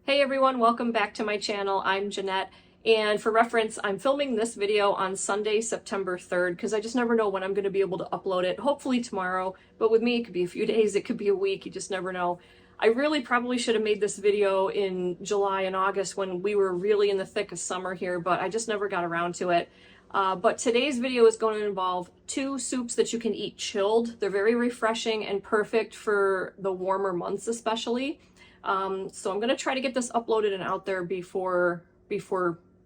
Hey everyone, welcome back to my channel. I'm Jeanette, and for reference, I'm filming this video on Sunday, September 3rd, because I just never know when I'm going to be able to upload it. Hopefully tomorrow, but with me it could be a few days, it could be a week, you just never know. I really probably should have made this video in July and August when we were really in the thick of summer here, but I just never got around to it. But today's video is going to involve two soups that you can eat chilled. They're very refreshing and perfect for the warmer months especially. So I'm going to try to get this uploaded and out there before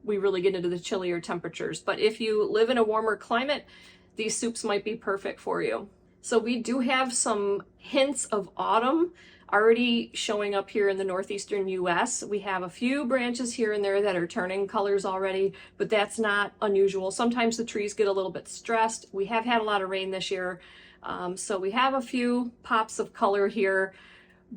we really get into the chillier temperatures. But if you live in a warmer climate, these soups might be perfect for you. So we do have some hints of autumn already showing up here in the northeastern US. We have a few branches here and there that are turning colors already, but that's not unusual. Sometimes the trees get a little bit stressed. We have had a lot of rain this year, so we have a few pops of color here.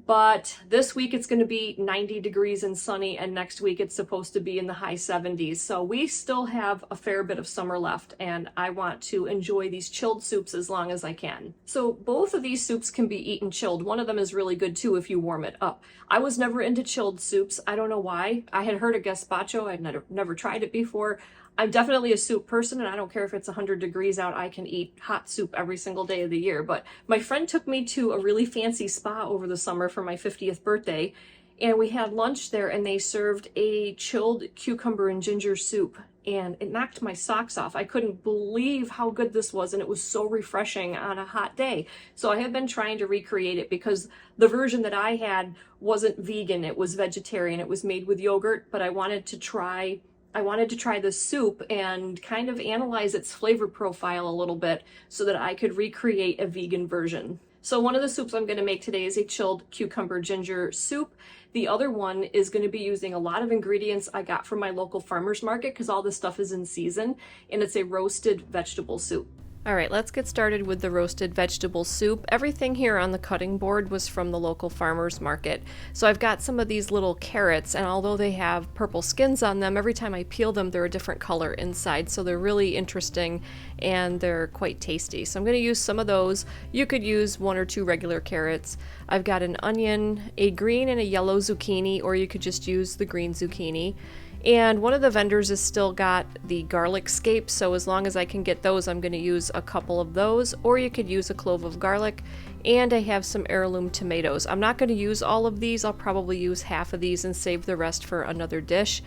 But this week it's going to be 90 degrees and sunny, and next week it's supposed to be in the high 70s. So we still have a fair bit of summer left, and I want to enjoy these chilled soups as long as I can. So both of these soups can be eaten chilled. One of them is really good too if you warm it up. I was never into chilled soups. I don't know why. I had heard of gazpacho. I'd never tried it before. I'm definitely a soup person, and I don't care if it's 100 degrees out, I can eat hot soup every single day of the year. But my friend took me to a really fancy spa over the summer for my 50th birthday, and we had lunch there, and they served a chilled cucumber and ginger soup, and it knocked my socks off. I couldn't believe how good this was, and it was so refreshing on a hot day. So I have been trying to recreate it because the version that I had wasn't vegan, it was vegetarian. It was made with yogurt, but I wanted to try the soup and kind of analyze its flavor profile a little bit so that I could recreate a vegan version. So one of the soups I'm going to make today is a chilled cucumber ginger soup. The other one is going to be using a lot of ingredients I got from my local farmer's market because all this stuff is in season, and it's a roasted vegetable soup. All right, let's get started with the roasted vegetable soup. Everything here on the cutting board was from the local farmer's market. So I've got some of these little carrots, and although they have purple skins on them, every time I peel them, they're a different color inside. So they're really interesting and they're quite tasty. So I'm going to use some of those. You could use one or two regular carrots. I've got an onion, a green and a yellow zucchini, or you could just use the green zucchini. And one of the vendors has still got the garlic scapes, so as long as I can get those, I'm going to use a couple of those, or you could use a clove of garlic. And I have some heirloom tomatoes. I'm not going to use all of these. I'll probably use half of these and save the rest for another dish.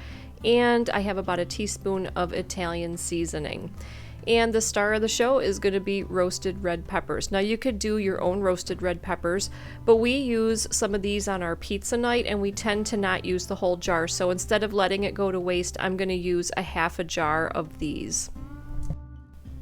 And I have about a teaspoon of Italian seasoning. And the star of the show is going to be roasted red peppers. Now you could do your own roasted red peppers, but we use some of these on our pizza night and we tend to not use the whole jar. So instead of letting it go to waste, I'm going to use a half a jar of these.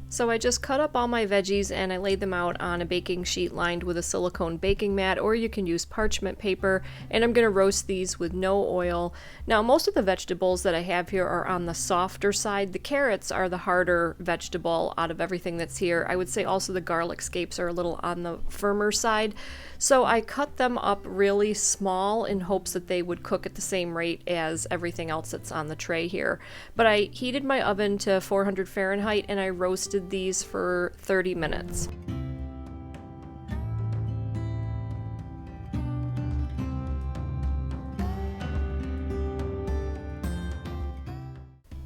So I just cut up all my veggies and I laid them out on a baking sheet lined with a silicone baking mat, or you can use parchment paper, and I'm going to roast these with no oil. Now most of the vegetables that I have here are on the softer side. The carrots are the harder vegetable out of everything that's here. I would say also the garlic scapes are a little on the firmer side. So I cut them up really small in hopes that they would cook at the same rate as everything else that's on the tray here. But I heated my oven to 400 Fahrenheit and I roasted these for 30 minutes.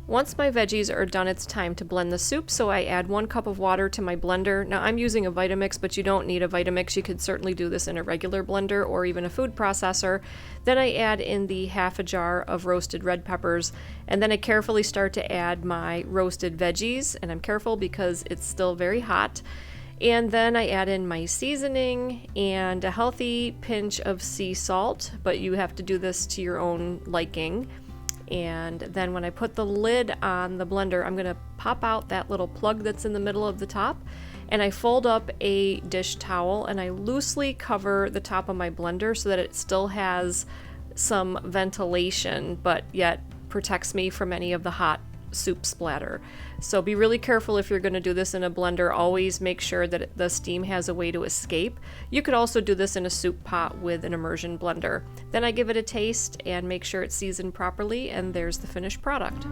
Once my veggies are done, it's time to blend the soup, so I add 1 cup of water to my blender. Now I'm using a Vitamix, but you don't need a Vitamix. You could certainly do this in a regular blender or even a food processor. Then I add in the half a jar of roasted red peppers, and then I carefully start to add my roasted veggies, and I'm careful because it's still very hot. And then I add in my seasoning and a healthy pinch of sea salt, but you have to do this to your own liking. And then when I put the lid on the blender, I'm going to pop out that little plug that's in the middle of the top, and I fold up a dish towel and I loosely cover the top of my blender so that it still has some ventilation but yet protects me from any of the hot soup splatter. So be really careful if you're going to do this in a blender. Always make sure that the steam has a way to escape. You could also do this in a soup pot with an immersion blender. Then I give it a taste and make sure it's seasoned properly, and there's the finished product.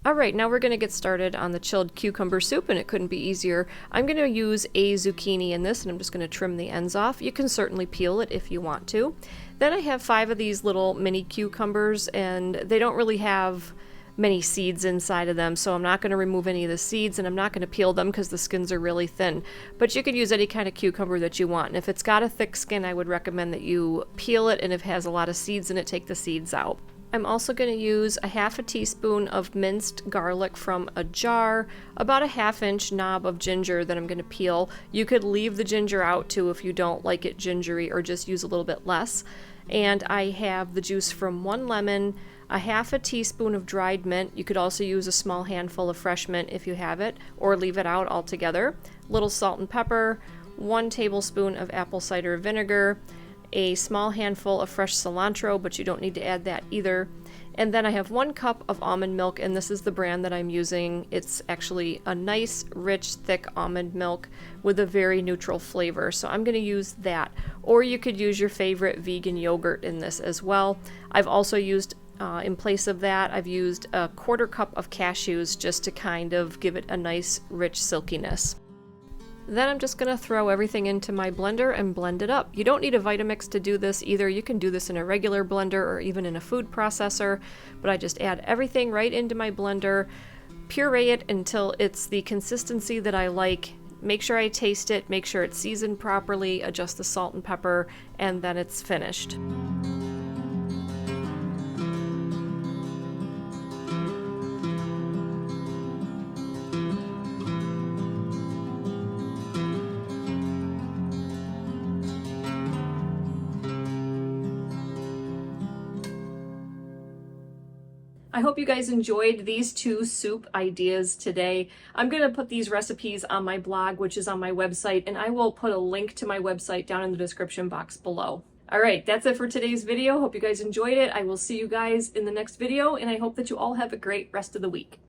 All Alright, now we're going to get started on the chilled cucumber soup, and it couldn't be easier. I'm going to use a zucchini in this, and I'm just going to trim the ends off. You can certainly peel it if you want to. Then I have 5 of these little mini cucumbers, and they don't really have many seeds inside of them, so I'm not going to remove any of the seeds, and I'm not going to peel them because the skins are really thin. But you can use any kind of cucumber that you want, and if it's got a thick skin, I would recommend that you peel it, and if it has a lot of seeds in it, take the seeds out. I'm also going to use a half a teaspoon of minced garlic from a jar, about a 1/2 inch knob of ginger that I'm going to peel. You could leave the ginger out too if you don't like it gingery, or just use a little bit less. And I have the juice from 1 lemon, a 1/2 teaspoon of dried mint. You could also use a small handful of fresh mint if you have it, or leave it out altogether. A little salt and pepper, 1 tablespoon of apple cider vinegar, a small handful of fresh cilantro, but you don't need to add that either. And then I have 1 cup of almond milk, and this is the brand that I'm using. It's actually a nice, rich, thick almond milk with a very neutral flavor, so I'm going to use that. Or you could use your favorite vegan yogurt in this as well. I've also used, in place of that, I've used a 1/4 cup of cashews just to kind of give it a nice, rich silkiness. Then I'm just going to throw everything into my blender and blend it up. You don't need a Vitamix to do this either. You can do this in a regular blender or even in a food processor, but I just add everything right into my blender, puree it until it's the consistency that I like. Make sure I taste it, make sure it's seasoned properly, adjust the salt and pepper, and then it's finished. I hope you guys enjoyed these 2 soup ideas today. I'm going to put these recipes on my blog, which is on my website, and I will put a link to my website down in the description box below. Alright, that's it for today's video. Hope you guys enjoyed it. I will see you guys in the next video, and I hope that you all have a great rest of the week.